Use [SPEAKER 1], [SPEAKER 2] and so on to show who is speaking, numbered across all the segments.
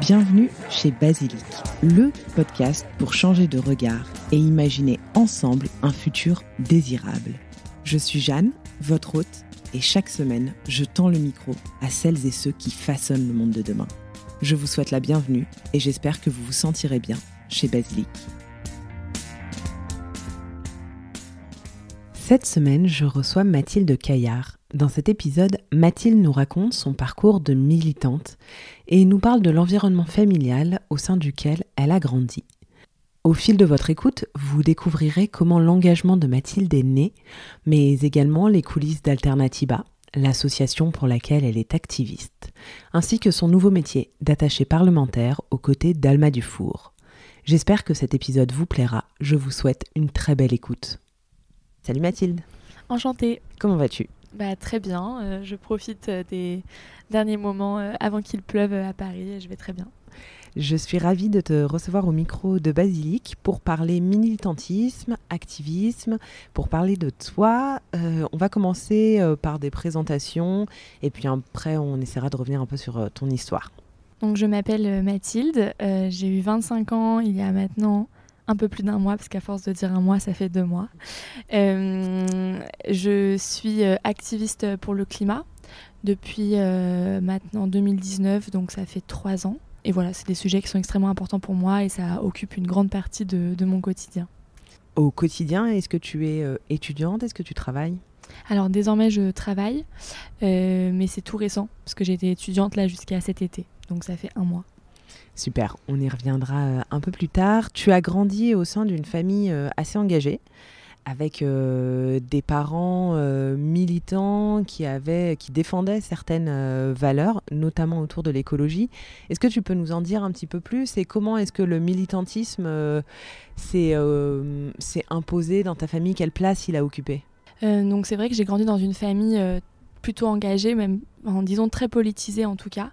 [SPEAKER 1] Bienvenue chez Basilic, le podcast pour changer de regard et imaginer ensemble un futur désirable. Je suis Jeanne, votre hôte, et chaque semaine, je tends le micro à celles et ceux qui façonnent le monde de demain. Je vous souhaite la bienvenue et j'espère que vous vous sentirez bien chez Basilic. Cette semaine, je reçois Mathilde Caillard. Dans cet épisode, Mathilde nous raconte son parcours de militante et nous parle de l'environnement familial au sein duquel elle a grandi. Au fil de votre écoute, vous découvrirez comment l'engagement de Mathilde est né, mais également les coulisses d'Alternativa, l'association pour laquelle elle est activiste, ainsi que son nouveau métier d'attachée parlementaire aux côtés d'Alma Dufour. J'espère que cet épisode vous plaira. Je vous souhaite une très belle écoute. Salut Mathilde.
[SPEAKER 2] Enchantée.
[SPEAKER 1] Comment vas-tu ?
[SPEAKER 2] Très bien, je profite des derniers moments avant qu'il pleuve à Paris et je vais très bien.
[SPEAKER 1] Je suis ravie de te recevoir au micro de Basilic pour parler militantisme, activisme, pour parler de toi. On va commencer par des présentations et puis après on essaiera de revenir un peu sur ton histoire.
[SPEAKER 2] Donc je m'appelle Mathilde, j'ai eu 25 ans il y a maintenant un peu plus d'un mois, parce qu'à force de dire un mois, ça fait 2 mois. Je suis activiste pour le climat depuis maintenant 2019, donc ça fait 3 ans. Et voilà, c'est des sujets qui sont extrêmement importants pour moi et ça occupe une grande partie de mon quotidien.
[SPEAKER 1] Au quotidien, est-ce que tu es étudiante ? Est-ce que tu travailles ?
[SPEAKER 2] Alors désormais, je travaille, mais c'est tout récent, parce que j'ai été étudiante là jusqu'à cet été, donc ça fait 1 mois.
[SPEAKER 1] Super, on y reviendra un peu plus tard. Tu as grandi au sein d'une famille assez engagée, avec des parents militants qui défendaient certaines valeurs, notamment autour de l'écologie. Est-ce que tu peux nous en dire un petit peu plus et comment est-ce que le militantisme s'est imposé dans ta famille ? Quelle place il a occupé ?
[SPEAKER 2] Donc c'est vrai que j'ai grandi dans une famille plutôt engagée, même disons très politisée en tout cas.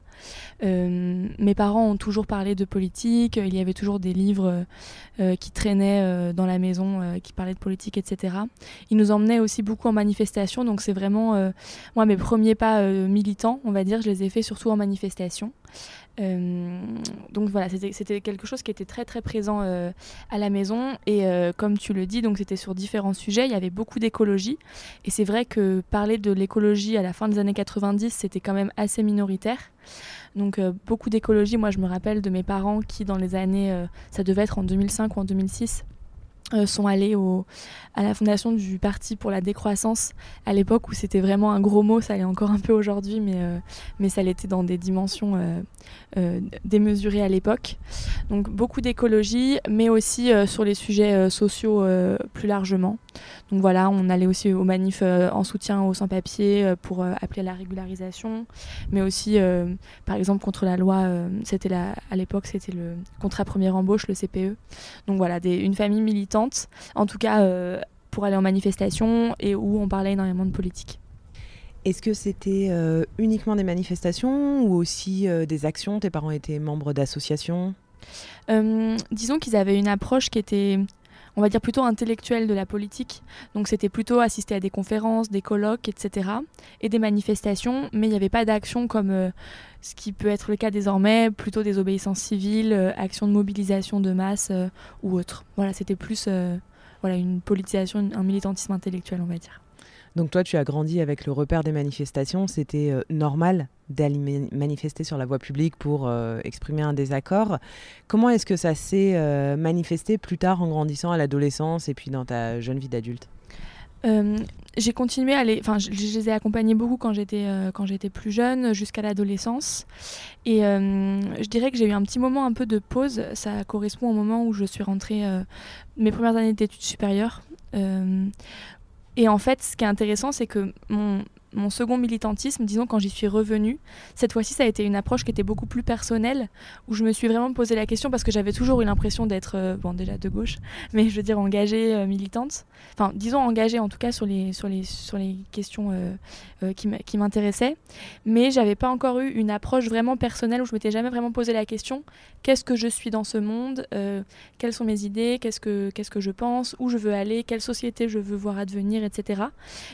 [SPEAKER 2] Mes parents ont toujours parlé de politique, il y avait toujours des livres qui traînaient dans la maison qui parlaient de politique, etc. Ils nous emmenaient aussi beaucoup en manifestation, donc c'est vraiment moi mes premiers pas militants, on va dire, je les ai faits surtout en manifestation. Donc voilà, c'était quelque chose qui était très très présent à la maison et comme tu le dis, donc c'était sur différents sujets, il y avait beaucoup d'écologie et c'est vrai que parler de l'écologie à la fin des années 90 c'était quand même assez minoritaire. Donc beaucoup d'écologie, moi je me rappelle de mes parents qui dans les années, ça devait être en 2005 ou en 2006, sont allés à la fondation du Parti pour la décroissance à l'époque où c'était vraiment un gros mot, ça l'est encore un peu aujourd'hui, mais ça l'était dans des dimensions démesurées à l'époque. Donc beaucoup d'écologie, mais aussi sur les sujets sociaux plus largement. Donc voilà, on allait aussi aux manifs en soutien aux sans-papiers pour appeler à la régularisation, mais aussi par exemple contre la loi, à l'époque c'était le contrat première embauche, le CPE. Donc voilà, une famille militante, en tout cas pour aller en manifestation et où on parlait énormément de politique.
[SPEAKER 1] Est-ce que c'était uniquement des manifestations ou aussi des actions ? Tes parents étaient membres d'associations ?
[SPEAKER 2] Disons qu'ils avaient une approche qui était, on va dire, plutôt intellectuelle de la politique. Donc c'était plutôt assister à des conférences, des colloques, etc. et des manifestations, mais il n'y avait pas d'action comme ce qui peut être le cas désormais, plutôt des obéissances civiles, actions de mobilisation de masse ou autres. Voilà, c'était plus une politisation, un militantisme intellectuel, on va dire.
[SPEAKER 1] Donc toi, tu as grandi avec le repère des manifestations. C'était normal d'aller manifester sur la voie publique pour exprimer un désaccord. Comment est-ce que ça s'est manifesté plus tard en grandissant à l'adolescence et puis dans ta jeune vie d'adulte ?
[SPEAKER 2] J'ai continué à je les ai accompagnés beaucoup quand j'étais plus jeune, jusqu'à l'adolescence. Et je dirais que j'ai eu un petit moment un peu de pause. Ça correspond au moment où je suis rentrée mes premières années d'études supérieures. Et en fait, ce qui est intéressant, c'est que mon second militantisme, disons quand j'y suis revenue, cette fois-ci ça a été une approche qui était beaucoup plus personnelle, où je me suis vraiment posé la question parce que j'avais toujours eu l'impression d'être, déjà de gauche, mais je veux dire engagée, militante, enfin disons engagée en tout cas sur les questions qui m'intéressaient, mais j'avais pas encore eu une approche vraiment personnelle où je m'étais jamais vraiment posé la question, qu'est-ce que je suis dans ce monde, quelles sont mes idées, qu'est-ce que je pense, où je veux aller, quelle société je veux voir advenir, etc.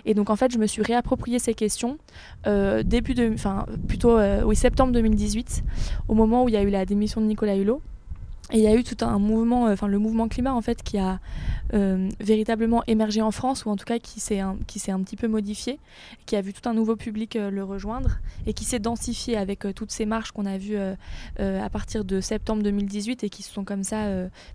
[SPEAKER 2] Et donc en fait je me suis réapproprié ces ces questions septembre 2018, au moment où il y a eu la démission de Nicolas Hulot. Et il y a eu tout un mouvement, le mouvement climat en fait, qui a véritablement émergé en France, ou en tout cas qui s'est un petit peu modifié, qui a vu tout un nouveau public le rejoindre, et qui s'est densifié avec toutes ces marches qu'on a vues à partir de septembre 2018 et qui se sont comme ça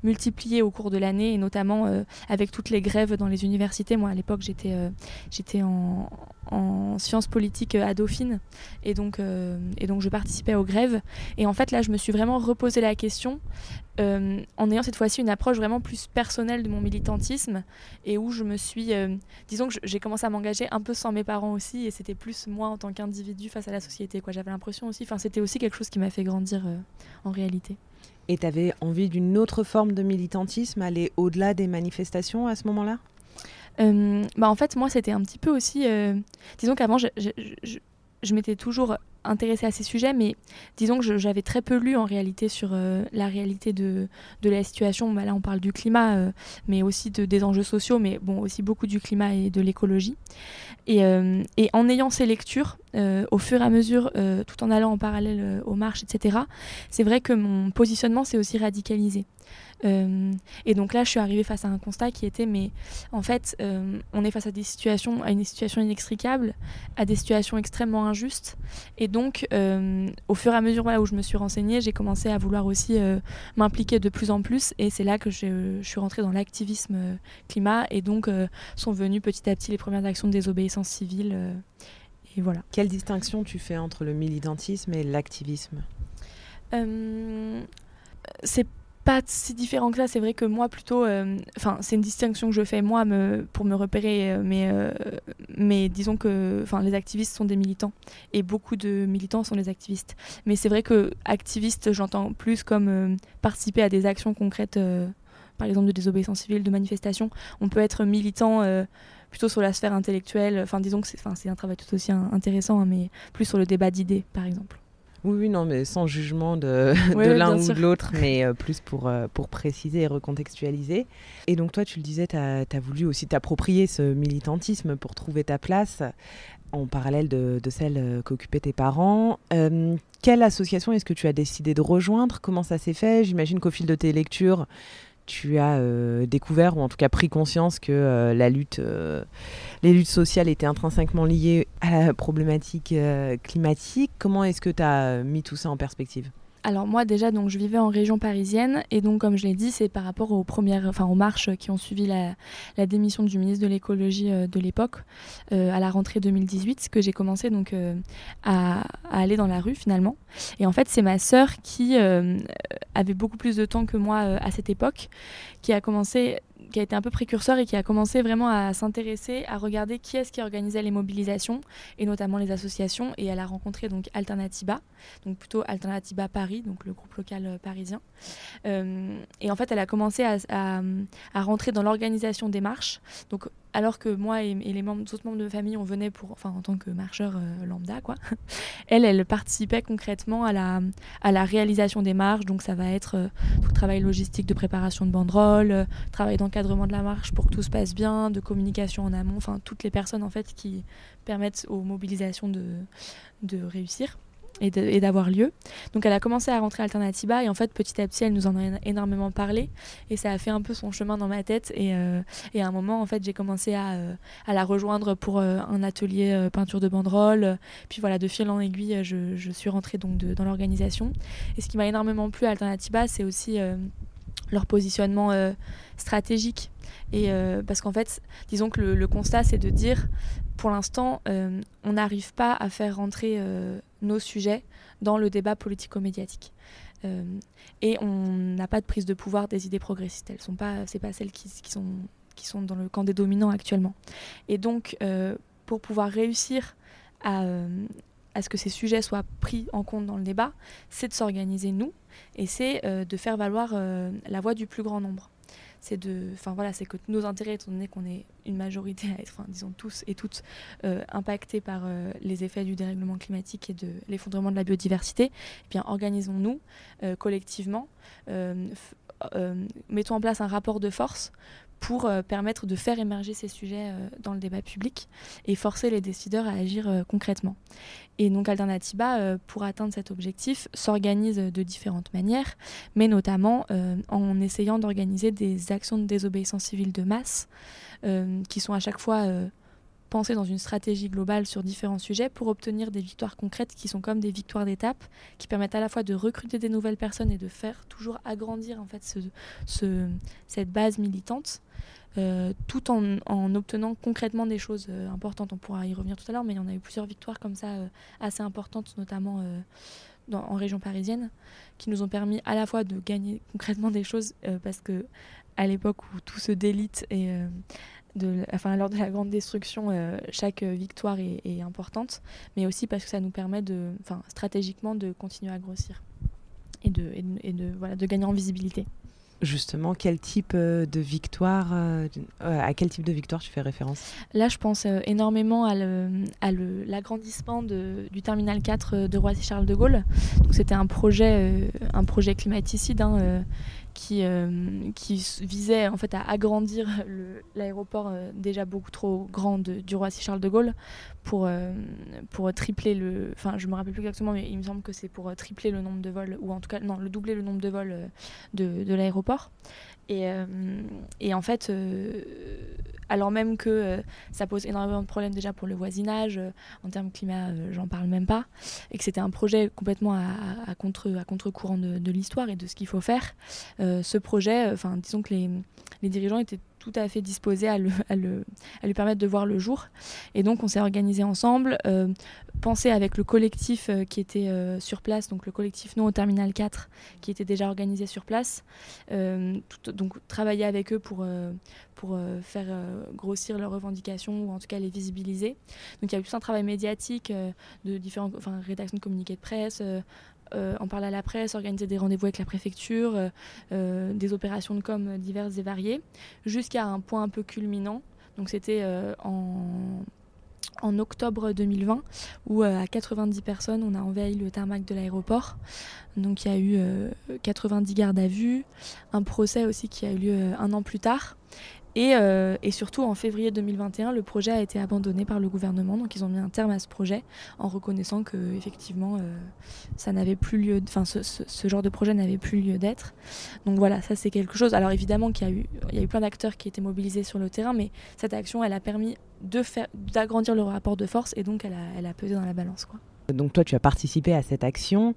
[SPEAKER 2] multipliées au cours de l'année, et notamment avec toutes les grèves dans les universités. Moi à l'époque j'étais en sciences politiques à Dauphine, et donc je participais aux grèves. Et en fait là je me suis vraiment reposé la question en ayant cette fois-ci une approche vraiment plus personnelle de mon militantisme, et où je me suis disons que j'ai commencé à m'engager un peu sans mes parents aussi, et c'était plus moi en tant qu'individu face à la société, quoi. J'avais l'impression aussi, c'était aussi quelque chose qui m'a fait grandir en réalité.
[SPEAKER 1] Et tu avais envie d'une autre forme de militantisme, aller au-delà des manifestations à ce moment-là ?
[SPEAKER 2] En fait moi c'était un petit peu aussi disons qu'avant je m'étais toujours intéressée à ces sujets, mais disons que j'avais très peu lu en réalité sur la réalité de la situation. Là on parle du climat, mais aussi des enjeux sociaux, mais bon, aussi beaucoup du climat et de l'écologie. Et en ayant ces lectures, au fur et à mesure, tout en allant en parallèle aux marches, etc., c'est vrai que mon positionnement s'est aussi radicalisé. Et donc là je suis arrivée face à un constat qui était, mais en fait on est face à une situation inextricable, à des situations extrêmement injustes, et donc au fur et à mesure où je me suis renseignée, j'ai commencé à vouloir aussi m'impliquer de plus en plus, et c'est là que je suis rentrée dans l'activisme climat, et donc sont venues petit à petit les premières actions de désobéissance civile, et voilà.
[SPEAKER 1] Quelle distinction tu fais entre le militantisme et l'activisme ?
[SPEAKER 2] C'est pas si différent que ça. C'est vrai que moi plutôt c'est une distinction que je fais moi pour me repérer, mais disons que les activistes sont des militants, et beaucoup de militants sont des activistes, mais c'est vrai que activiste j'entends plus comme participer à des actions concrètes, par exemple de désobéissance civile, de manifestation. On peut être militant plutôt sur la sphère intellectuelle, disons que c'est un travail tout aussi intéressant, mais plus sur le débat d'idées par exemple.
[SPEAKER 1] Oui, non, mais sans jugement de l'un ou de l'autre, mais plus pour préciser et recontextualiser. Et donc toi, tu le disais, tu as voulu aussi t'approprier ce militantisme pour trouver ta place, en parallèle de celle qu'occupaient tes parents. Quelle association est-ce que tu as décidé de rejoindre ? Comment ça s'est fait ? J'imagine qu'au fil de tes lectures, tu as découvert, ou en tout cas pris conscience que les luttes sociales étaient intrinsèquement liées à la problématique climatique. Comment est-ce que tu as mis tout ça en perspective ?
[SPEAKER 2] Alors moi déjà, donc, je vivais en région parisienne, et donc comme je l'ai dit, c'est par rapport aux marches qui ont suivi la démission du ministre de l'écologie de l'époque, à la rentrée 2018, que j'ai commencé donc à aller dans la rue finalement. Et en fait c'est ma sœur qui avait beaucoup plus de temps que moi à cette époque, qui a été un peu précurseur, et qui a commencé vraiment à s'intéresser, à regarder qui est-ce qui organisait les mobilisations, et notamment les associations. Et elle a rencontré donc Alternatiba, donc plutôt Alternatiba Paris, donc le groupe local parisien. Et en fait, elle a commencé à rentrer dans l'organisation des marches. Donc, alors que moi et les autres membres de famille, on venait en tant que marcheurs lambda, quoi. Elle participait concrètement à la réalisation des marches. Donc ça va être tout le travail logistique de préparation de banderoles, travail d'encadrement de la marche pour que tout se passe bien, de communication en amont, toutes les personnes en fait qui permettent aux mobilisations de réussir et d'avoir lieu. Donc elle a commencé à rentrer à Alternatiba, et en fait petit à petit elle nous en a énormément parlé, et ça a fait un peu son chemin dans ma tête, et à un moment en fait j'ai commencé à la rejoindre pour un atelier peinture de banderoles, puis voilà, de fil en aiguille je suis rentrée donc dans l'organisation. Et ce qui m'a énormément plu à Alternatiba, c'est aussi leur positionnement stratégique, et parce qu'en fait disons que le constat c'est de dire, pour l'instant on n'arrive pas à faire rentrer nos sujets dans le débat politico-médiatique, et on n'a pas de prise de pouvoir des idées progressistes. C'est pas celles qui sont dans le camp des dominants actuellement, et donc pour pouvoir réussir à ce que ces sujets soient pris en compte dans le débat, c'est de s'organiser nous, et c'est de faire valoir la voix du plus grand nombre. C'est que nos intérêts, étant donné qu'on est une majorité à être, disons tous et toutes, impactés par les effets du dérèglement climatique et de l'effondrement de la biodiversité, eh bien organisons-nous collectivement, mettons en place un rapport de force pour permettre de faire émerger ces sujets dans le débat public et forcer les décideurs à agir concrètement. Et donc Alternatiba, pour atteindre cet objectif, s'organise de différentes manières, mais notamment en essayant d'organiser des actions de désobéissance civile de masse qui sont à chaque fois pensées dans une stratégie globale sur différents sujets pour obtenir des victoires concrètes qui sont comme des victoires d'étape, qui permettent à la fois de recruter des nouvelles personnes et de faire toujours agrandir en fait cette base militante. Tout en obtenant concrètement des choses importantes. On pourra y revenir tout à l'heure, mais il y en a eu plusieurs victoires comme ça assez importantes, notamment en région parisienne, qui nous ont permis à la fois de gagner concrètement des choses, parce que à l'époque où tout se délite et lors de la grande destruction, chaque victoire est importante, mais aussi parce que ça nous permet stratégiquement de continuer à grossir et de gagner en visibilité.
[SPEAKER 1] Justement, quel type de victoire, à quel type de victoire tu fais référence ?
[SPEAKER 2] Là, je pense énormément à l'agrandissement du terminal 4 de Roissy-Charles de Gaulle. Donc, c'était un projet climaticide qui visait en fait à agrandir l'aéroport déjà beaucoup trop grand du Roissy-Charles de Gaulle pour tripler je me rappelle plus exactement, mais il me semble que c'est pour tripler le nombre de vols, ou en tout cas non, doubler le nombre de vols de l'aéroport. Et en fait, alors même que ça pose énormément de problèmes déjà pour le voisinage, en termes climat, j'en parle même pas, et que c'était un projet complètement à contre-courant de l'histoire et de ce qu'il faut faire, ce projet, disons que les dirigeants étaient tout à fait disposés à lui permettre de voir le jour. Et donc on s'est organisé ensemble, pensé avec le collectif qui était sur place, donc le collectif Non au Terminal 4, qui était déjà organisé sur place, donc travailler avec eux pour faire grossir leurs revendications, ou en tout cas les visibiliser. Donc il y a eu tout un travail médiatique de différentes rédactions de communiqués de presse, en parler à la presse, organiser des rendez-vous avec la préfecture, des opérations de com diverses et variées, jusqu'à un point un peu culminant. Donc c'était en octobre 2020, où à 90 personnes, on a envahi le tarmac de l'aéroport. Donc il y a eu 90 gardes à vue, un procès aussi qui a eu lieu un an plus tard. Et surtout, en février 2021, le projet a été abandonné par le gouvernement. Donc, ils ont mis un terme à ce projet en reconnaissant que, effectivement, ça n'avait plus lieu. Ce genre de projet n'avait plus lieu d'être. Donc voilà, ça c'est quelque chose. Alors évidemment qu'il y a eu plein d'acteurs qui étaient mobilisés sur le terrain, mais cette action, elle a permis d'agrandir le rapport de force, et donc elle a pesé dans la balance, quoi.
[SPEAKER 1] Donc toi, tu as participé à cette action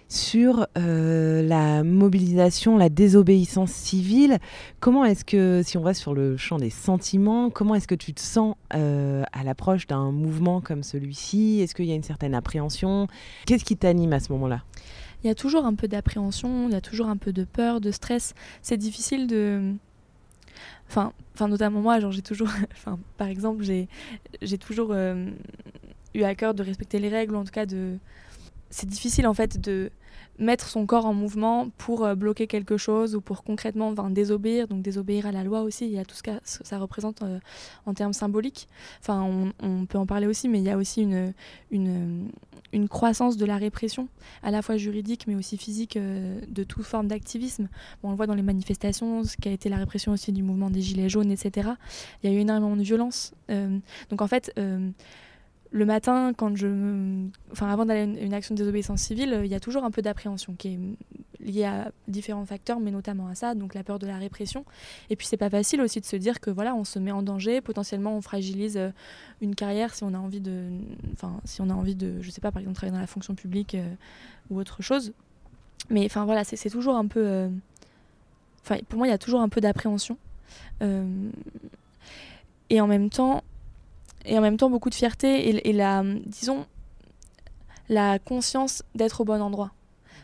[SPEAKER 1] sur la mobilisation, la désobéissance civile. Comment est-ce que, si on va sur le champ des sentiments, comment est-ce que tu te sens à l'approche d'un mouvement comme celui-ci ? Est-ce qu'il y a une certaine appréhension ? Qu'est-ce qui t'anime à ce moment-là ?
[SPEAKER 2] Il y a toujours un peu d'appréhension, il y a toujours un peu de peur, de stress. C'est difficile de... notamment moi, j'ai toujours... par exemple, j'ai toujours eu à cœur de respecter les règles, ou en tout cas c'est difficile en fait de mettre son corps en mouvement pour bloquer quelque chose, ou pour concrètement désobéir, donc désobéir à la loi aussi. Il y a tout ce que ça représente en termes symboliques. On peut en parler aussi, mais il y a aussi une croissance de la répression, à la fois juridique mais aussi physique, de toute forme d'activisme. On le voit dans les manifestations, ce qui a été la répression aussi du mouvement des Gilets jaunes, etc. Il y a eu énormément de violence. Donc en fait... le matin, avant d'aller à une action de désobéissance civile, il y a toujours un peu d'appréhension qui est liée à différents facteurs, mais notamment à ça, donc la peur de la répression. Et puis c'est pas facile aussi de se dire que voilà, on se met en danger, potentiellement on fragilise une carrière si on a envie de, je sais pas, par exemple travailler dans la fonction publique ou autre chose. Mais voilà, c'est toujours un peu, pour moi il y a toujours un peu d'appréhension. Et en même temps beaucoup de fierté et la conscience d'être au bon endroit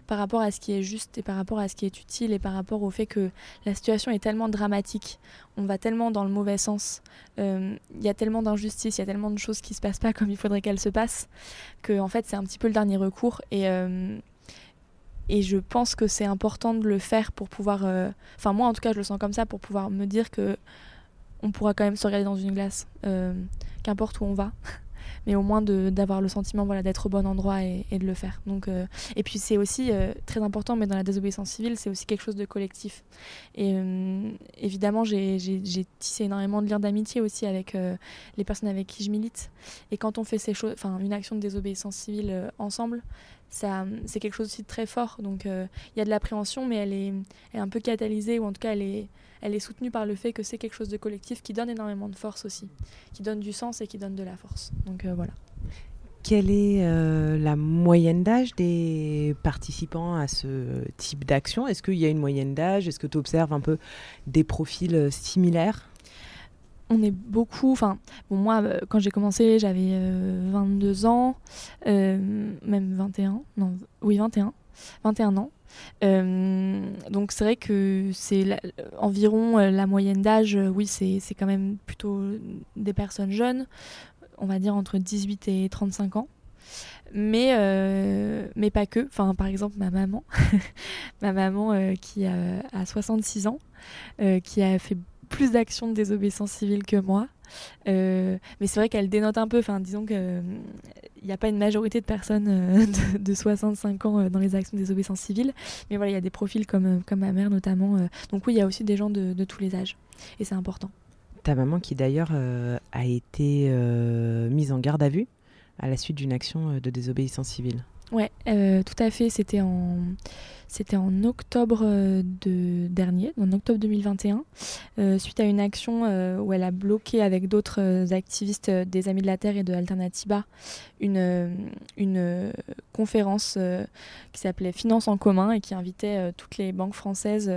[SPEAKER 2] par rapport à ce qui est juste et par rapport à ce qui est utile, et par rapport au fait que la situation est tellement dramatique, on va tellement dans le mauvais sens, il y a tellement d'injustices, il y a tellement de choses qui se passent pas comme il faudrait qu'elles se passent, que en fait c'est un petit peu le dernier recours, et je pense que c'est important de le faire pour pouvoir, moi en tout cas je le sens comme ça, pour pouvoir me dire que on pourra quand même se regarder dans une glace, qu'importe où on va, mais au moins d'avoir le sentiment d'être au bon endroit et de le faire. Donc, et puis c'est aussi très important, mais dans la désobéissance civile, c'est aussi quelque chose de collectif. Et évidemment, j'ai tissé énormément de liens d'amitié aussi avec les personnes avec qui je milite. Et quand on fait ces choses, une action de désobéissance civile ensemble, c'est quelque chose aussi de très fort. Donc il y a de l'appréhension, mais elle est un peu catalysée, ou en tout cas elle est soutenue par le fait que c'est quelque chose de collectif qui donne énormément de force aussi, qui donne du sens et qui donne de la force. Donc voilà.
[SPEAKER 1] Quelle est la moyenne d'âge des participants à ce type d'action ? Est-ce qu'il y a une moyenne d'âge ? Est-ce que tu observes un peu des profils similaires ?
[SPEAKER 2] On est beaucoup, moi quand j'ai commencé j'avais 22 ans, même 21 ans. Donc c'est vrai que c'est environ la moyenne d'âge, oui c'est quand même plutôt des personnes jeunes, on va dire entre 18 et 35 ans. Mais pas que, par exemple ma maman, qui a 66 ans, qui a fait plus d'actions de désobéissance civile que moi. Mais c'est vrai qu'elle dénote un peu, disons qu'il n'y a pas une majorité de personnes de 65 ans dans les actions de désobéissance civile, mais voilà, il y a des profils comme ma mère notamment. Donc oui, il y a aussi des gens de tous les âges, et c'est important.
[SPEAKER 1] Ta maman qui d'ailleurs a été mise en garde à vue à la suite d'une action de désobéissance civile.
[SPEAKER 2] Ouais, tout à fait, c'était en octobre dernier, en octobre 2021, suite à une action où elle a bloqué avec d'autres activistes des Amis de la Terre et de Alternatiba une conférence qui s'appelait Finance en commun et qui invitait toutes les banques françaises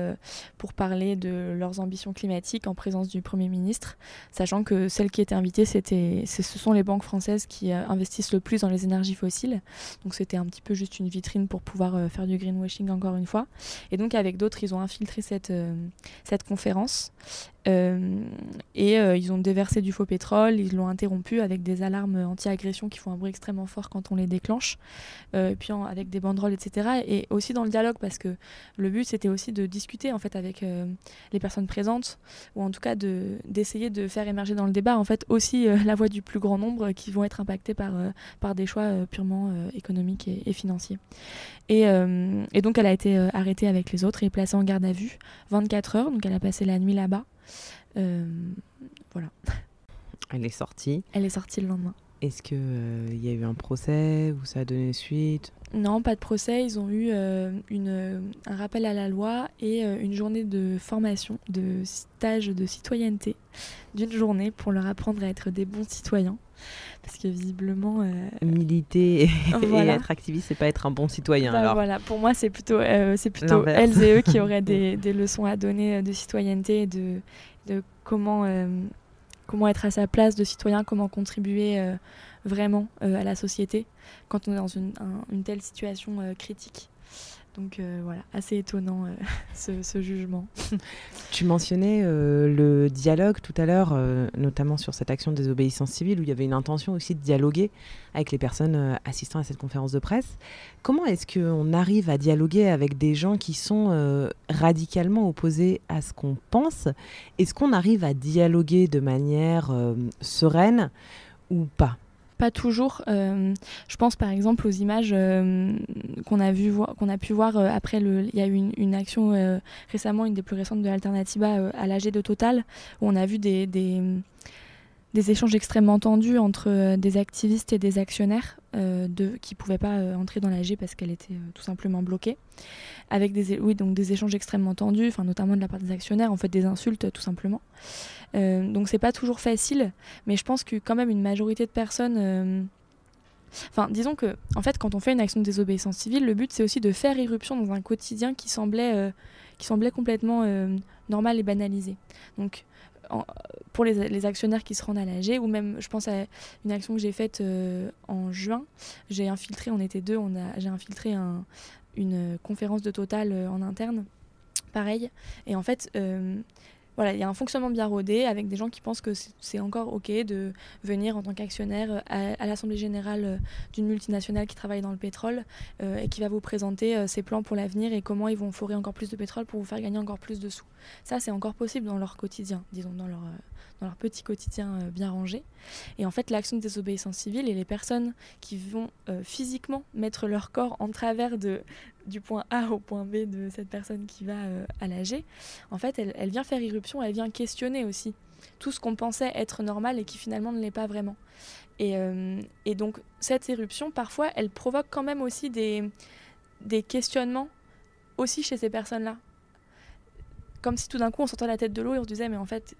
[SPEAKER 2] pour parler de leurs ambitions climatiques en présence du Premier ministre, sachant que celles qui étaient invitées, ce sont les banques françaises qui investissent le plus dans les énergies fossiles. Donc c'était un petit peu juste une vitrine pour pouvoir faire du greenwashing encore une fois. Et donc avec d'autres, ils ont infiltré cette conférence et ils ont déversé du faux pétrole, ils l'ont interrompu avec des alarmes anti-agression qui font un bruit extrêmement fort quand on les déclenche, puis avec des banderoles, etc. Et aussi dans le dialogue, parce que le but c'était aussi de discuter en fait avec les personnes présentes, ou en tout cas d'essayer de faire émerger dans le débat en fait aussi la voix du plus grand nombre qui vont être impactés par des choix purement économiques et financiers. Et donc elle a été arrêtée avec les autres et placée en garde à vue 24 heures, donc elle a passé la nuit là-bas. Voilà.
[SPEAKER 1] Elle est sortie.
[SPEAKER 2] Elle est sortie le lendemain.
[SPEAKER 1] Est-ce qu'il y a eu un procès ou ça a donné suite ?
[SPEAKER 2] Non, pas de procès. Ils ont eu un rappel à la loi et une journée de formation, de stage de citoyenneté d'une journée pour leur apprendre à être des bons citoyens. Parce que visiblement...
[SPEAKER 1] militer
[SPEAKER 2] voilà.
[SPEAKER 1] Et être activiste, c'est pas être un bon citoyen. Alors.
[SPEAKER 2] Voilà, pour moi, c'est plutôt elles et eux qui auraient des leçons à donner de citoyenneté et de comment être à sa place de citoyen, comment contribuer vraiment à la société quand on est dans une telle situation critique. Donc voilà, assez étonnant ce jugement.
[SPEAKER 1] Tu mentionnais le dialogue tout à l'heure, notamment sur cette action de désobéissance civile, où il y avait une intention aussi de dialoguer avec les personnes assistant à cette conférence de presse. Comment est-ce qu'on arrive à dialoguer avec des gens qui sont radicalement opposés à ce qu'on pense ? Est-ce qu'on arrive à dialoguer de manière sereine ou pas ?
[SPEAKER 2] Pas toujours. Je pense par exemple aux images qu'on a pu voir après il y a eu une action récemment, une des plus récentes de Alternatiba à l'AG de Total, où on a vu des échanges extrêmement tendus entre des activistes et des actionnaires qui ne pouvaient pas entrer dans l'AG parce qu'elle était tout simplement bloquée. Avec donc des échanges extrêmement tendus, notamment de la part des actionnaires, en fait des insultes tout simplement. Donc c'est pas toujours facile, mais je pense que quand même une majorité de personnes... disons que en fait, quand on fait une action de désobéissance civile, le but c'est aussi de faire irruption dans un quotidien qui semblait complètement normal et banalisé. Donc pour les actionnaires qui se rendent à l'AG, ou même je pense à une action que j'ai faite en juin, j'ai infiltré, on était deux, j'ai infiltré une conférence de Total en interne, pareil, et en fait Voilà, il y a un fonctionnement bien rodé avec des gens qui pensent que c'est encore OK de venir en tant qu'actionnaire à l'Assemblée générale d'une multinationale qui travaille dans le pétrole et qui va vous présenter ses plans pour l'avenir et comment ils vont forer encore plus de pétrole pour vous faire gagner encore plus de sous. Ça, c'est encore possible dans leur quotidien, disons, dans leur petit quotidien bien rangé. Et en fait, l'action de désobéissance civile et les personnes qui vont physiquement mettre leur corps en travers du point A au point B de cette personne qui va à l'AG, en fait, elle vient faire irruption, elle vient questionner aussi tout ce qu'on pensait être normal et qui finalement ne l'est pas vraiment. Et donc, cette éruption, parfois, elle provoque quand même aussi des questionnements aussi chez ces personnes-là. Comme si tout d'un coup, on sortait la tête de l'eau et on se disait, mais en fait,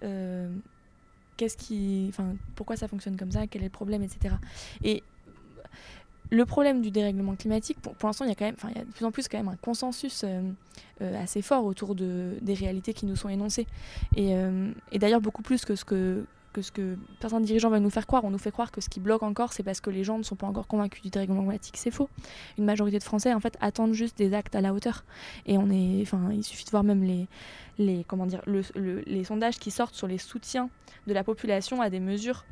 [SPEAKER 2] pourquoi ça fonctionne comme ça, quel est le problème, etc. Et le problème du dérèglement climatique, pour l'instant, il y a de plus en plus quand même un consensus assez fort autour des réalités qui nous sont énoncées. Et d'ailleurs, beaucoup plus que ce que certains dirigeants veulent nous faire croire. On nous fait croire que ce qui bloque encore, c'est parce que les gens ne sont pas encore convaincus du dérèglement climatique. C'est faux. Une majorité de Français, en fait, attendent juste des actes à la hauteur. Et il suffit de voir même les sondages qui sortent sur les soutiens de la population à des mesures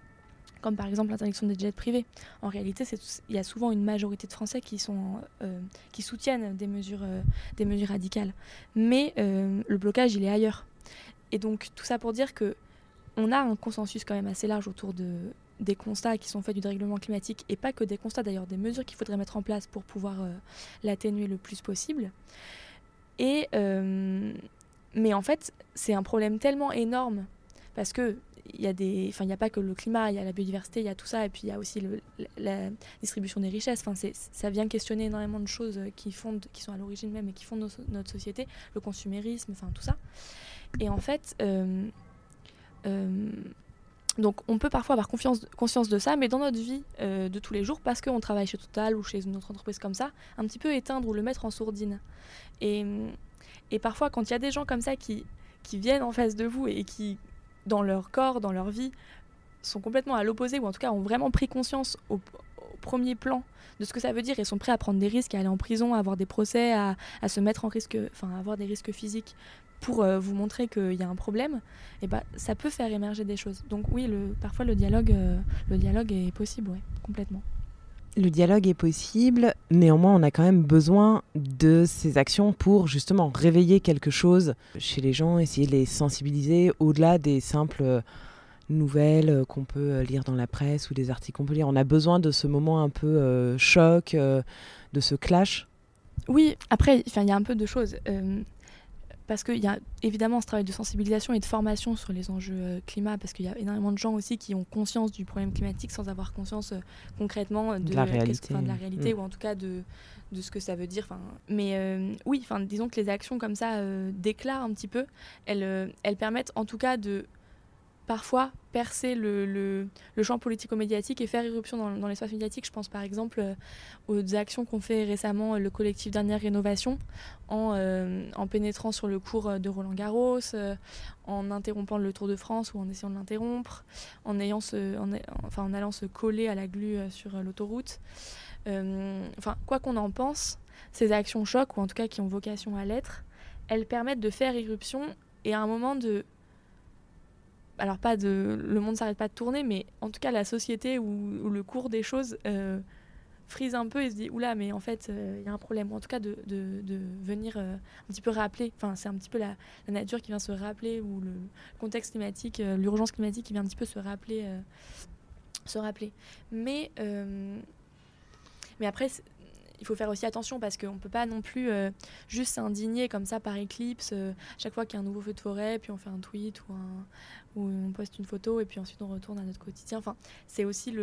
[SPEAKER 2] comme par exemple l'interdiction des jets privés. En réalité, il y a souvent une majorité de Français qui soutiennent des mesures radicales. Mais le blocage, il est ailleurs. Et donc, tout ça pour dire qu'on a un consensus quand même assez large autour des constats qui sont faits du dérèglement climatique, et pas que des constats d'ailleurs, des mesures qu'il faudrait mettre en place pour pouvoir l'atténuer le plus possible. Mais en fait, c'est un problème tellement énorme, parce que il y a pas que le climat, il y a la biodiversité, il y a tout ça, et puis il y a aussi la distribution des richesses. Ça vient questionner énormément de choses qui sont à l'origine même et qui fondent notre société, le consumérisme, tout ça. Et en fait, donc on peut parfois avoir conscience de ça, mais dans notre vie de tous les jours, parce qu'on travaille chez Total ou chez une autre entreprise comme ça, un petit peu éteindre ou le mettre en sourdine. Et parfois, quand il y a des gens comme ça qui viennent en face de vous et qui, dans leur corps, dans leur vie, sont complètement à l'opposé, ou en tout cas ont vraiment pris conscience au premier plan de ce que ça veut dire et sont prêts à prendre des risques, à aller en prison, à avoir des procès, à se mettre en risque, à avoir des risques physiques pour vous montrer qu'il y a un problème, et ça peut faire émerger des choses. Donc oui, parfois le dialogue est possible, ouais, complètement.
[SPEAKER 1] Le dialogue est possible, néanmoins on a quand même besoin de ces actions pour justement réveiller quelque chose chez les gens, essayer de les sensibiliser au-delà des simples nouvelles qu'on peut lire dans la presse ou des articles qu'on peut lire. On a besoin de ce moment un peu choc, de ce clash.
[SPEAKER 2] Oui, après il y a un peu de choses. Parce qu'il y a évidemment ce travail de sensibilisation et de formation sur les enjeux climat, parce qu'il y a énormément de gens aussi qui ont conscience du problème climatique sans avoir conscience concrètement de la réalité, ou en tout cas de ce que ça veut dire. Mais oui, disons que les actions comme ça déclarent un petit peu, elles permettent en tout cas de parfois percer le champ politico-médiatique et faire irruption dans l'espace médiatique. Je pense par exemple aux actions qu'ont fait récemment le collectif Dernière Rénovation en pénétrant sur le cours de Roland-Garros, en interrompant le Tour de France ou en essayant de l'interrompre, en allant se coller à la glu sur l'autoroute. Quoi qu'on en pense, ces actions choc, ou en tout cas qui ont vocation à l'être, elles permettent de faire irruption et à un moment alors le monde s'arrête pas de tourner, mais en tout cas la société ou le cours des choses frise un peu et se dit oula, mais en fait il y a un problème, ou en tout cas de venir un petit peu rappeler, c'est un petit peu la nature qui vient se rappeler, ou le contexte climatique, l'urgence climatique qui vient un petit peu se rappeler. Mais après il faut faire aussi attention, parce qu'on ne peut pas non plus juste s'indigner comme ça par éclipse chaque fois qu'il y a un nouveau feu de forêt, puis on fait un tweet ou on poste une photo et puis ensuite on retourne à notre quotidien. C'est aussi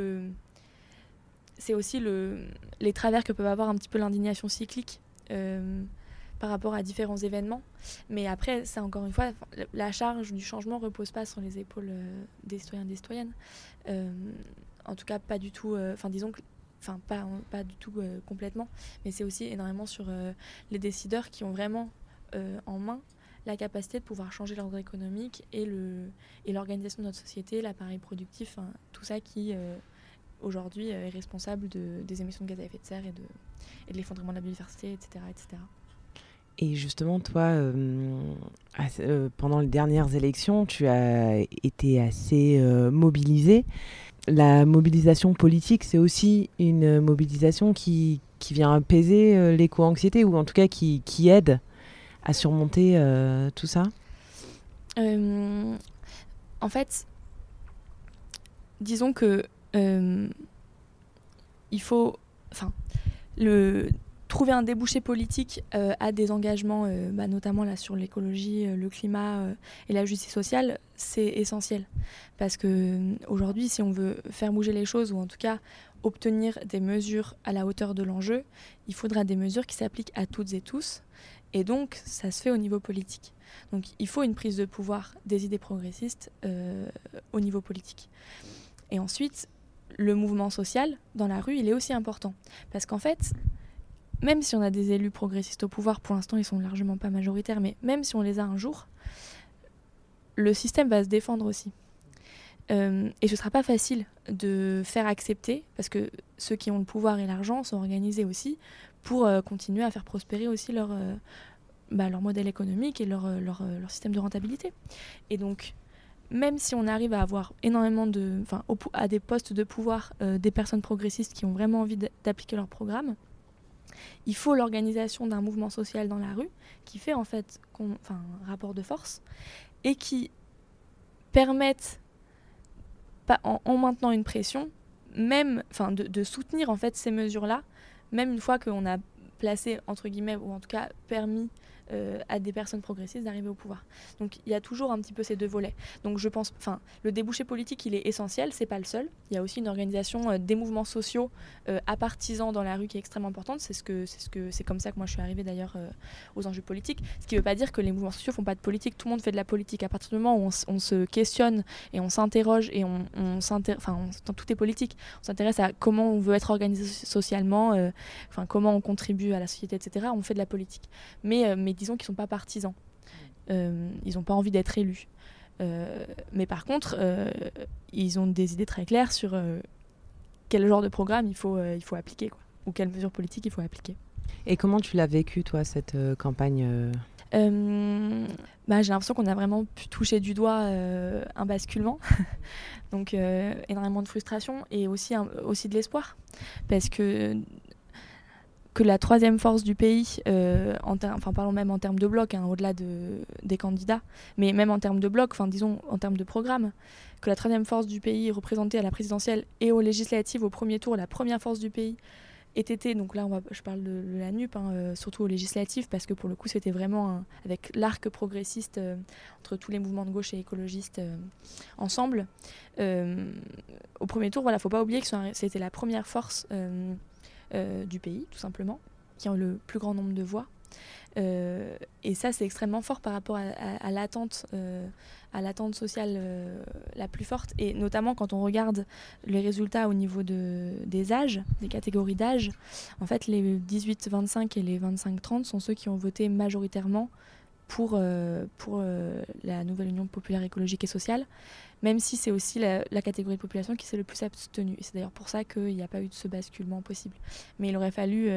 [SPEAKER 2] les travers que peuvent avoir un petit peu l'indignation cyclique par rapport à différents événements. Mais après, ça, encore une fois, la charge du changement ne repose pas sur les épaules des citoyens et des citoyennes. En tout cas, pas du tout. Disons que pas du tout complètement, mais c'est aussi énormément sur les décideurs qui ont vraiment en main la capacité de pouvoir changer l'ordre économique et l'organisation de notre société, l'appareil productif, tout ça qui aujourd'hui est responsable des émissions de gaz à effet de serre et de l'effondrement de la biodiversité, etc., etc.
[SPEAKER 1] Et justement, toi, pendant les dernières élections, tu as été assez mobilisée. La mobilisation politique, c'est aussi une mobilisation qui vient apaiser l'éco-anxiété, ou en tout cas qui aide à surmonter tout ça.
[SPEAKER 2] En fait, disons que il faut, trouver un débouché politique à des engagements, notamment là sur l'écologie, le climat et la justice sociale, c'est essentiel. Parce que aujourd'hui, si on veut faire bouger les choses, ou en tout cas obtenir des mesures à la hauteur de l'enjeu, il faudra des mesures qui s'appliquent à toutes et tous. Et donc, ça se fait au niveau politique. Donc, il faut une prise de pouvoir des idées progressistes au niveau politique. Et ensuite, le mouvement social dans la rue, il est aussi important. Parce qu'en fait, même si on a des élus progressistes au pouvoir, pour l'instant, ils sont largement pas majoritaires, mais même si on les a un jour, le système va se défendre aussi. Et ce ne sera pas facile de faire accepter, parce que ceux qui ont le pouvoir et l'argent sont organisés aussi pour continuer à faire prospérer aussi leur modèle économique et leur système de rentabilité. Et donc, même si on arrive à avoir énormément à des postes de pouvoir des personnes progressistes qui ont vraiment envie d'appliquer leur programme, il faut l'organisation d'un mouvement social dans la rue qui fait en fait un rapport de force et qui permette, en maintenant une pression, même de soutenir en fait ces mesures-là, même une fois qu'on a placé, entre guillemets, ou en tout cas permis à des personnes progressistes d'arriver au pouvoir. Donc il y a toujours un petit peu ces deux volets. Donc je pense, le débouché politique, il est essentiel, c'est pas le seul. Il y a aussi une organisation des mouvements sociaux à partisans dans la rue qui est extrêmement importante. C'est comme ça que moi je suis arrivée d'ailleurs aux enjeux politiques. Ce qui veut pas dire que les mouvements sociaux font pas de politique. Tout le monde fait de la politique. À partir du moment où on se questionne et on s'interroge et tout est politique. On s'intéresse à comment on veut être organisé socialement, comment on contribue à la société, etc. On fait de la politique. Mais disons qu'ils ne sont pas partisans. Ils n'ont pas envie d'être élus. Mais par contre, ils ont des idées très claires sur quel genre de programme il faut appliquer, quoi, ou quelles mesures politiques il faut appliquer.
[SPEAKER 1] Et comment tu l'as vécu, toi, cette campagne
[SPEAKER 2] J'ai l'impression qu'on a vraiment pu toucher du doigt un basculement. Donc énormément de frustration et aussi de l'espoir. Parce que la troisième force du pays, parlons même en termes de bloc, au-delà des candidats, mais même en termes de bloc, disons en termes de programme, que la troisième force du pays représentée à la présidentielle et aux législatives au premier tour, la première force du pays ait été, donc là je parle de la NUP, surtout aux législatives, parce que pour le coup c'était vraiment avec l'arc progressiste entre tous les mouvements de gauche et écologistes ensemble. Au premier tour, faut pas oublier que c'était la première force du pays, tout simplement, qui ont le plus grand nombre de voix. Et ça, c'est extrêmement fort par rapport à l'attente sociale la plus forte. Et notamment quand on regarde les résultats au niveau des âges, des catégories d'âge, en fait, les 18-25 et les 25-30 sont ceux qui ont voté majoritairement pour la nouvelle Union populaire écologique et sociale, même si c'est aussi la catégorie de population qui s'est le plus abstenue. Et c'est d'ailleurs pour ça qu'il n'y a pas eu de ce basculement possible. Mais il aurait fallu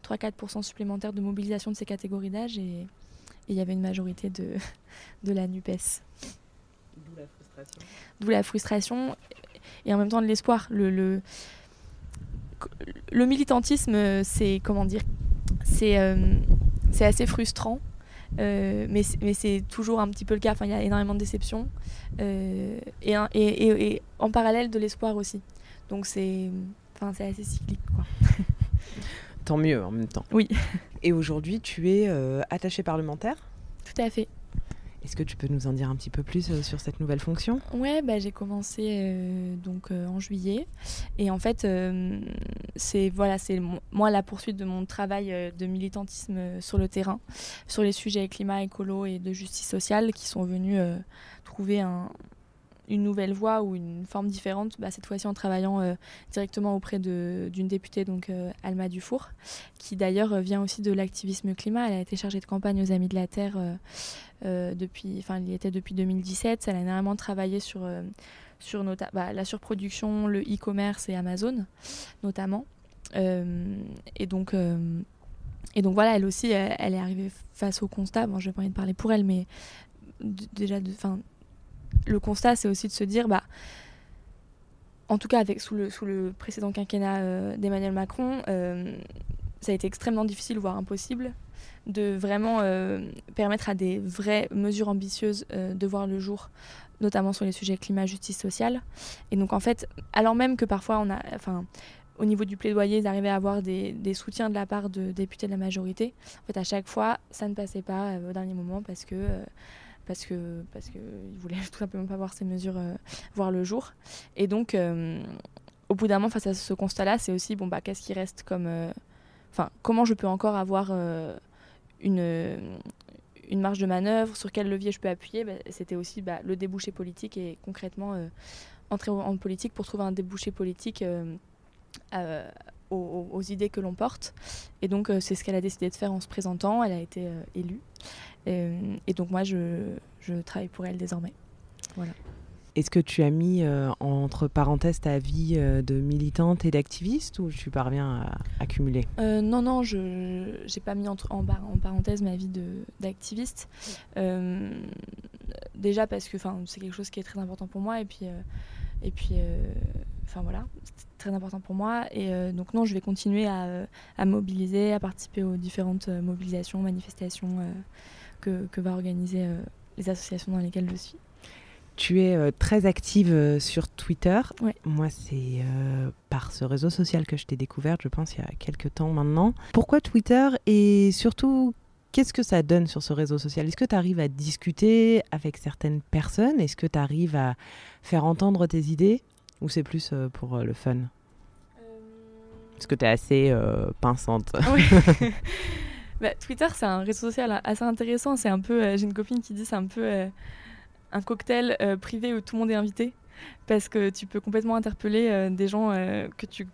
[SPEAKER 2] 3-4% supplémentaires de mobilisation de ces catégories d'âge et il y avait une majorité de la NUPES. D'où la frustration et en même temps de l'espoir. Le militantisme, c'est assez frustrant. Mais c'est toujours un petit peu le cas. Il y a énormément de déceptions et en parallèle de l'espoir aussi. Donc c'est assez cyclique, quoi.
[SPEAKER 1] Tant mieux en même temps.
[SPEAKER 2] Oui.
[SPEAKER 1] Et aujourd'hui, tu es attachée parlementaire ?
[SPEAKER 2] Tout à fait.
[SPEAKER 1] Est-ce que tu peux nous en dire un petit peu plus sur cette nouvelle fonction ?
[SPEAKER 2] Ouais, j'ai commencé en juillet. Et en fait, c'est moi la poursuite de mon travail de militantisme sur le terrain, sur les sujets climat, écolo et de justice sociale qui sont venus trouver une nouvelle voie ou une forme différente, cette fois-ci en travaillant directement auprès d'une députée, donc Alma Dufour, qui d'ailleurs vient aussi de l'activisme climat. Elle a été chargée de campagne aux Amis de la Terre depuis 2017. Elle a énormément travaillé sur la surproduction, le e-commerce et Amazon notamment. Et donc Et donc voilà, elle aussi, elle est arrivée face au constat. Bon, je vais pas envie de parler pour elle, mais déjà, le constat, c'est aussi de se dire, en tout cas sous le précédent quinquennat d'Emmanuel Macron, ça a été extrêmement difficile, voire impossible, de vraiment permettre à des vraies mesures ambitieuses de voir le jour, notamment sur les sujets climat, justice sociale. Et donc en fait, alors même que parfois au niveau du plaidoyer, ils arrivaient à avoir des soutiens de la part de députés de la majorité, en fait à chaque fois, ça ne passait pas au dernier moment parce que ils voulaient tout simplement pas voir ces mesures voir le jour. Et donc au bout d'un moment, face à ce constat-là, c'est aussi qu'est-ce qui reste comme comment je peux encore avoir une marge de manœuvre, sur quel levier je peux appuyer. C'était aussi le débouché politique et concrètement entrer en politique pour trouver un débouché politique aux idées que l'on porte. Et donc c'est ce qu'elle a décidé de faire en se présentant. Elle a été élue. Et donc moi je travaille pour elle désormais. Voilà.
[SPEAKER 1] Est-ce que tu as mis entre parenthèses ta vie de militante et d'activiste, ou tu parviens à cumuler ?
[SPEAKER 2] Non, je n'ai pas mis en parenthèse ma vie d'activiste. Déjà parce que c'est quelque chose qui est très important pour moi, et puis voilà, c'est très important pour moi. Et donc non, je vais continuer à mobiliser, à participer aux différentes mobilisations, manifestations que va organiser les associations dans lesquelles je suis.
[SPEAKER 1] Tu es très active sur Twitter.
[SPEAKER 2] Ouais.
[SPEAKER 1] Moi, c'est par ce réseau social que je t'ai découverte, je pense, il y a quelques temps maintenant. Pourquoi Twitter, et surtout, qu'est-ce que ça donne sur ce réseau social ? Est-ce que tu arrives à discuter avec certaines personnes ? Est-ce que tu arrives à faire entendre tes idées ? Ou c'est plus pour le fun ? Parce que tu es assez pinçante.
[SPEAKER 2] Oui. Twitter, c'est un réseau social assez intéressant. C'est un peu, j'ai une copine qui dit, c'est un peu un cocktail privé où tout le monde est invité, parce que tu peux complètement interpeller des gens que tu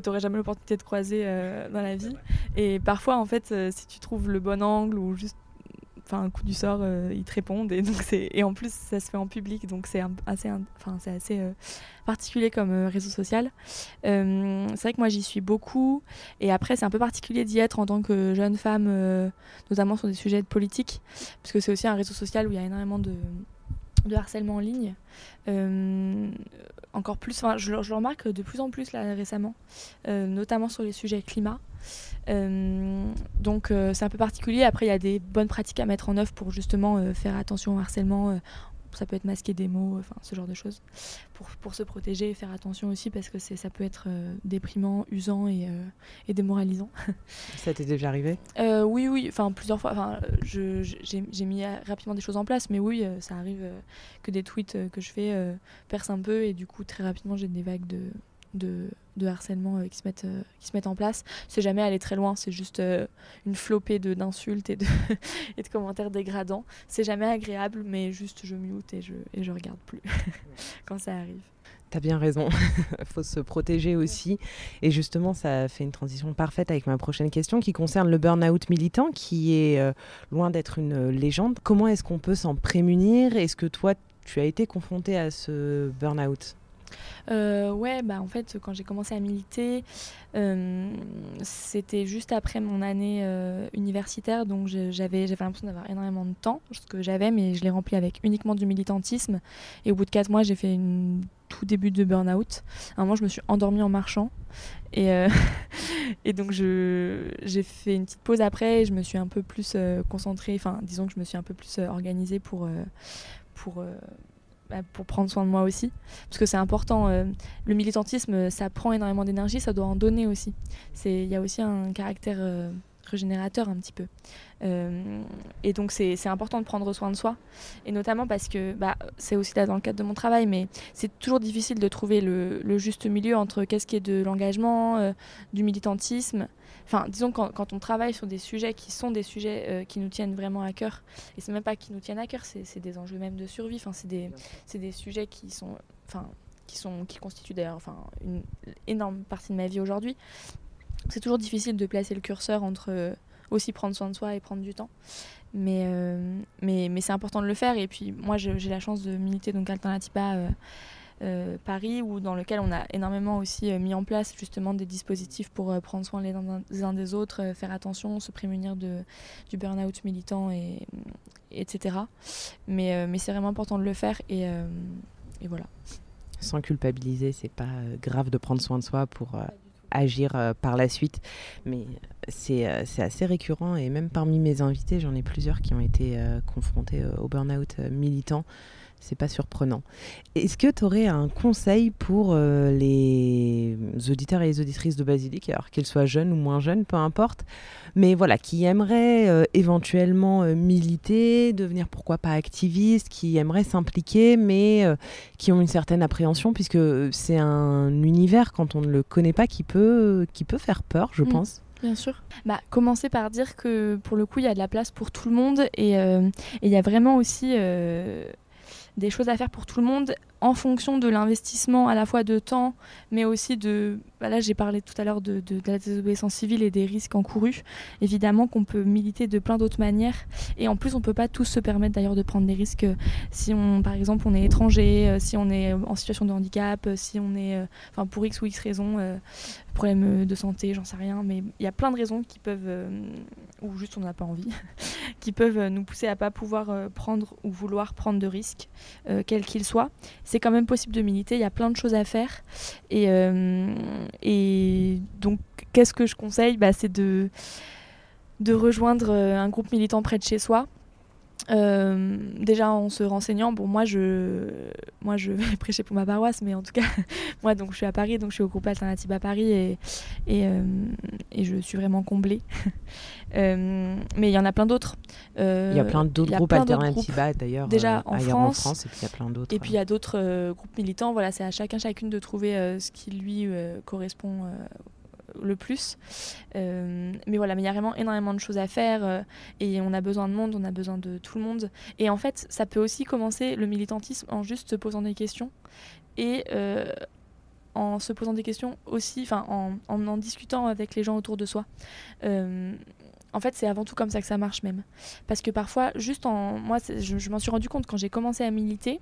[SPEAKER 2] n'aurais jamais l'opportunité de croiser dans la vie. Et parfois, en fait, si tu trouves le bon angle ou juste un coup du sort, ils te répondent. Et, donc et en plus, ça se fait en public, donc c'est assez particulier comme réseau social. C'est vrai que moi, j'y suis beaucoup. Et après, c'est un peu particulier d'y être en tant que jeune femme, notamment sur des sujets de politique, parce que c'est aussi un réseau social où il y a énormément de harcèlement en ligne. Encore plus, je le remarque de plus en plus là, récemment, notamment sur les sujets climat. Donc c'est un peu particulier. Après, il y a des bonnes pratiques à mettre en œuvre pour justement faire attention au harcèlement. Ça peut être masquer des mots, ce genre de choses, pour se protéger et faire attention aussi, parce que ça peut être déprimant, usant et démoralisant.
[SPEAKER 1] Ça t'est déjà arrivé ?
[SPEAKER 2] Oui, plusieurs fois. J'ai mis rapidement des choses en place, mais oui, ça arrive que des tweets que je fais percent un peu, et du coup très rapidement j'ai des vagues de harcèlement qui se mettent en place. C'est jamais aller très loin, c'est juste une flopée d'insultes et de commentaires dégradants. C'est jamais agréable, mais juste je mute et je regarde plus quand ça arrive.
[SPEAKER 1] T'as bien raison, il faut se protéger aussi. Et justement, ça fait une transition parfaite avec ma prochaine question, qui concerne le burn-out militant, qui est loin d'être une légende. Comment est-ce qu'on peut s'en prémunir ? Est-ce que toi, tu as été confrontée à ce burn-out ?
[SPEAKER 2] En fait, quand j'ai commencé à militer, c'était juste après mon année universitaire, donc j'avais l'impression d'avoir énormément de temps, ce que j'avais, mais je l'ai rempli avec uniquement du militantisme. Et au bout de 4 mois, j'ai fait tout début de burn-out. À un moment, je me suis endormie en marchant, et donc j'ai fait une petite pause après, et je me suis un peu plus concentrée, disons que je me suis un peu plus organisée pour prendre soin de moi aussi, parce que c'est important. Le militantisme, ça prend énormément d'énergie, ça doit en donner aussi. Il y a aussi un caractère régénérateur un petit peu. Et donc c'est important de prendre soin de soi, et notamment parce que c'est aussi là dans le cadre de mon travail, mais c'est toujours difficile de trouver le juste milieu entre qu'est-ce qui est de l'engagement, du militantisme. Disons quand on travaille sur des sujets qui sont des sujets qui nous tiennent vraiment à cœur, et c'est même pas qui nous tiennent à cœur, c'est des enjeux même de survie. C'est des sujets qui constituent d'ailleurs une énorme partie de ma vie aujourd'hui. C'est toujours difficile de placer le curseur entre aussi prendre soin de soi et prendre du temps. Mais c'est important de le faire. Et puis moi, j'ai la chance de militer donc Alternatiba Paris, dans lequel on a énormément aussi mis en place justement des dispositifs pour prendre soin les uns des autres, faire attention, se prémunir du burn-out militant, etc. Mais c'est vraiment important de le faire et voilà.
[SPEAKER 1] Sans culpabiliser, c'est pas grave de prendre soin de soi pour agir par la suite, mais c'est assez récurrent et même parmi mes invités, j'en ai plusieurs qui ont été confrontés au burn-out militant. C'est pas surprenant. Est-ce que tu aurais un conseil pour les auditeurs et les auditrices de Basilic, alors qu'ils soient jeunes ou moins jeunes, peu importe, mais voilà, qui aimeraient éventuellement militer, devenir pourquoi pas activistes, qui aimeraient s'impliquer, mais qui ont une certaine appréhension, puisque c'est un univers, quand on ne le connaît pas, qui peut faire peur, je pense.
[SPEAKER 2] Bien sûr. Commencer par dire que pour le coup, il y a de la place pour tout le monde et il y a vraiment aussi des choses à faire pour tout le monde en fonction de l'investissement à la fois de temps, mais aussi là j'ai parlé tout à l'heure de la désobéissance civile et des risques encourus. Évidemment qu'on peut militer de plein d'autres manières et en plus on peut pas tous se permettre d'ailleurs de prendre des risques si par exemple on est étranger, si on est en situation de handicap, si on est pour X ou X raisons, problème de santé, j'en sais rien, mais il y a plein de raisons qui peuvent ou juste on n'a pas envie qui peuvent nous pousser à pas pouvoir prendre ou vouloir prendre de risques quels qu'ils soient. C'est quand même possible de militer, il y a plein de choses à faire. Et donc, qu'est-ce que je conseille ? C'est de rejoindre un groupe militant près de chez soi. Déjà en se renseignant, moi je vais prêcher pour ma paroisse, mais en tout cas moi donc je suis à Paris, donc je suis au groupe Alternative à Paris et je suis vraiment comblée. Mais il y en a plein d'autres.
[SPEAKER 1] Il y a plein d'autres groupes Alternative d'ailleurs
[SPEAKER 2] déjà en France,
[SPEAKER 1] et puis il y a plein d'autres.
[SPEAKER 2] Et puis il y a d'autres groupes militants. Voilà, c'est à chacune de trouver ce qui lui correspond le plus. Mais voilà, mais il y a vraiment énormément de choses à faire et on a besoin de monde, on a besoin de tout le monde. Et en fait, ça peut aussi commencer le militantisme en juste se posant des questions et en se posant des questions aussi, en discutant avec les gens autour de soi. En fait, c'est avant tout comme ça que ça marche même. Parce que parfois, moi, je m'en suis rendu compte quand j'ai commencé à militer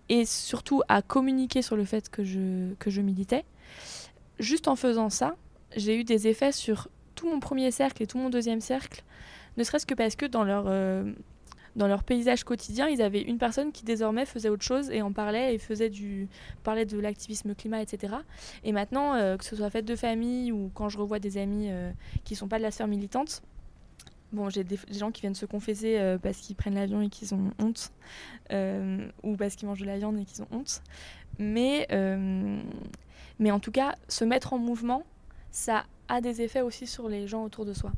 [SPEAKER 2] et surtout à communiquer sur le fait que je militais. Juste en faisant ça, j'ai eu des effets sur tout mon premier cercle et tout mon deuxième cercle, ne serait-ce que parce que dans leur paysage quotidien, ils avaient une personne qui désormais faisait autre chose et en parlait et parlait de l'activisme climat, etc. Et maintenant, que ce soit fête de famille ou quand je revois des amis qui ne sont pas de la sphère militante, j'ai des gens qui viennent se confesser parce qu'ils prennent l'avion et qu'ils ont honte, ou parce qu'ils mangent de la viande et qu'ils ont honte. Mais en tout cas, se mettre en mouvement, ça a des effets aussi sur les gens autour de soi.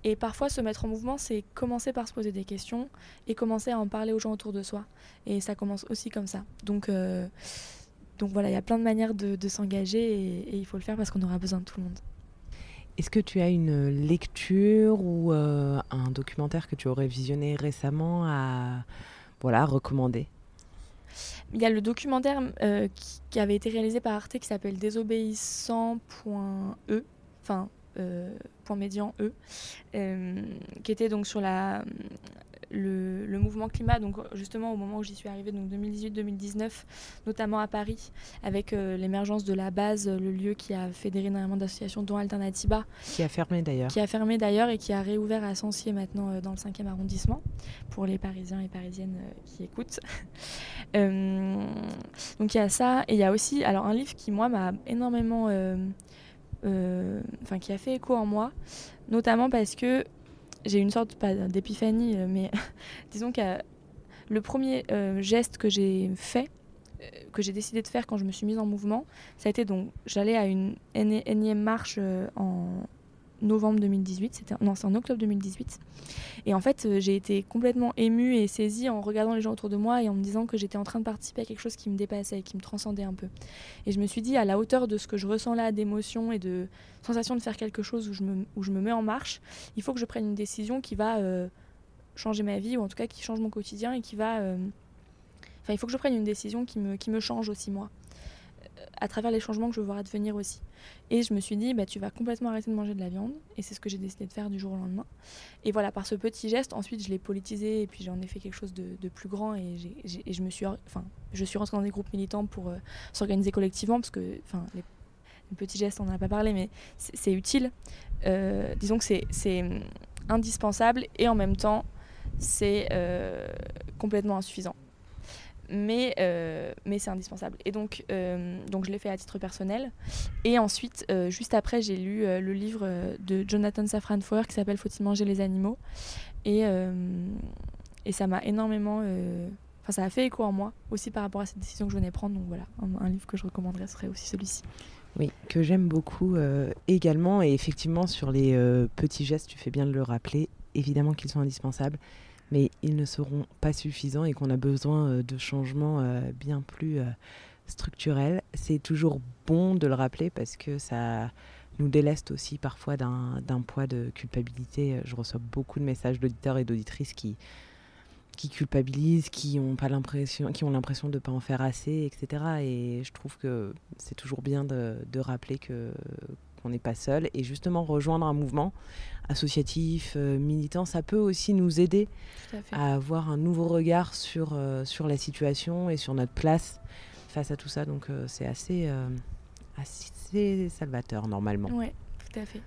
[SPEAKER 2] Et parfois, se mettre en mouvement, c'est commencer par se poser des questions et commencer à en parler aux gens autour de soi. Et ça commence aussi comme ça. Donc voilà, il y a plein de manières de s'engager et il faut le faire parce qu'on aura besoin de tout le monde.
[SPEAKER 1] Est-ce que tu as une lecture ou un documentaire que tu aurais visionné récemment à recommander ?
[SPEAKER 2] Il y a le documentaire qui avait été réalisé par Arte qui s'appelle désobéissant.e, .médian E, qui était donc sur le mouvement climat, donc justement au moment où j'y suis arrivée, donc 2018-2019, notamment à Paris, avec l'émergence de la base, le lieu qui a fédéré énormément d'associations, dont Alternatiba. Qui a fermé d'ailleurs et qui a réouvert à Sancier maintenant dans le 5e arrondissement, pour les Parisiens et Parisiennes qui écoutent. Donc il y a ça, et il y a aussi un livre qui, moi, m'a énormément... qui a fait écho en moi, notamment parce que j'ai une sorte, pas d'épiphanie, mais disons que le premier geste que j'ai fait, que j'ai décidé de faire quand je me suis mise en mouvement, ça a été donc, j'allais à une énième marche en novembre 2018, c'est en octobre 2018. Et en fait, j'ai été complètement émue et saisie en regardant les gens autour de moi et en me disant que j'étais en train de participer à quelque chose qui me dépassait, qui me transcendait un peu. Et je me suis dit, à la hauteur de ce que je ressens là, d'émotion et de sensation de faire quelque chose où je me mets en marche, il faut que je prenne une décision qui va changer ma vie, ou en tout cas qui change mon quotidien et qui va... il faut que je prenne une décision qui me change aussi, moi. à travers les changements que je veux voir advenir aussi. Et je me suis dit, tu vas complètement arrêter de manger de la viande. Et c'est ce que j'ai décidé de faire du jour au lendemain. Et voilà, par ce petit geste, ensuite je l'ai politisé et puis j'en ai fait quelque chose de plus grand. Et je suis rentrée dans des groupes militants pour s'organiser collectivement parce que les petits gestes, on n'en a pas parlé, mais c'est utile. Disons que c'est indispensable et en même temps, c'est complètement insuffisant. Mais c'est indispensable. Et donc je l'ai fait à titre personnel. Et ensuite, juste après, j'ai lu le livre de Jonathan Safran Foer qui s'appelle « Faut-il manger les animaux ?» Et ça m'a énormément... ça a fait écho en moi, aussi par rapport à cette décision que je venais prendre. Donc voilà, un livre que je recommanderais serait aussi celui-ci.
[SPEAKER 1] Oui, que j'aime beaucoup également. Et effectivement, sur les petits gestes, tu fais bien de le rappeler, évidemment qu'ils sont indispensables. Mais ils ne seront pas suffisants et qu'on a besoin de changements bien plus structurels. C'est toujours bon de le rappeler parce que ça nous déleste aussi parfois d'un poids de culpabilité. Je reçois beaucoup de messages d'auditeurs et d'auditrices qui culpabilisent, qui ont l'impression de ne pas en faire assez, etc. Et je trouve que c'est toujours bien de rappeler qu'on n'est pas seul. Et justement, rejoindre un mouvement associatif, militant, ça peut aussi nous aider à avoir un nouveau regard sur la situation et sur notre place face à tout ça. Donc c'est assez salvateur normalement.
[SPEAKER 2] Oui, tout à fait.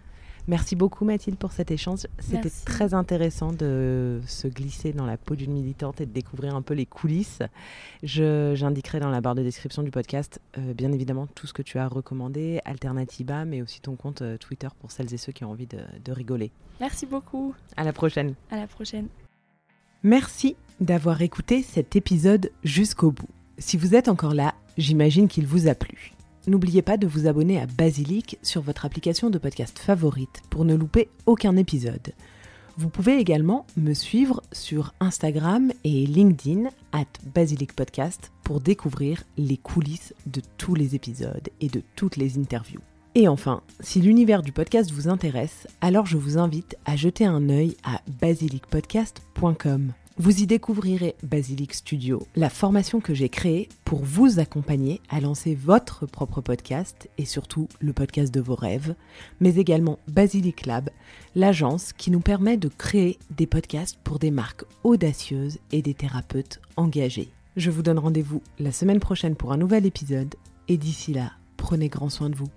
[SPEAKER 1] Merci beaucoup Mathilde pour cet échange. C'était très intéressant de se glisser dans la peau d'une militante et de découvrir un peu les coulisses. J'indiquerai dans la barre de description du podcast bien évidemment tout ce que tu as recommandé, Alternatiba, mais aussi ton compte Twitter pour celles et ceux qui ont envie de rigoler.
[SPEAKER 2] Merci beaucoup.
[SPEAKER 1] À la prochaine.
[SPEAKER 2] À la prochaine.
[SPEAKER 1] Merci d'avoir écouté cet épisode jusqu'au bout. Si vous êtes encore là, j'imagine qu'il vous a plu. N'oubliez pas de vous abonner à Basilic sur votre application de podcast favorite pour ne louper aucun épisode. Vous pouvez également me suivre sur Instagram et LinkedIn @basilicpodcast pour découvrir les coulisses de tous les épisodes et de toutes les interviews. Et enfin, si l'univers du podcast vous intéresse, alors je vous invite à jeter un œil à basilicpodcast.com. Vous y découvrirez Basilic Studio, la formation que j'ai créée pour vous accompagner à lancer votre propre podcast et surtout le podcast de vos rêves, mais également Basilic Lab, l'agence qui nous permet de créer des podcasts pour des marques audacieuses et des thérapeutes engagés. Je vous donne rendez-vous la semaine prochaine pour un nouvel épisode et d'ici là, prenez grand soin de vous.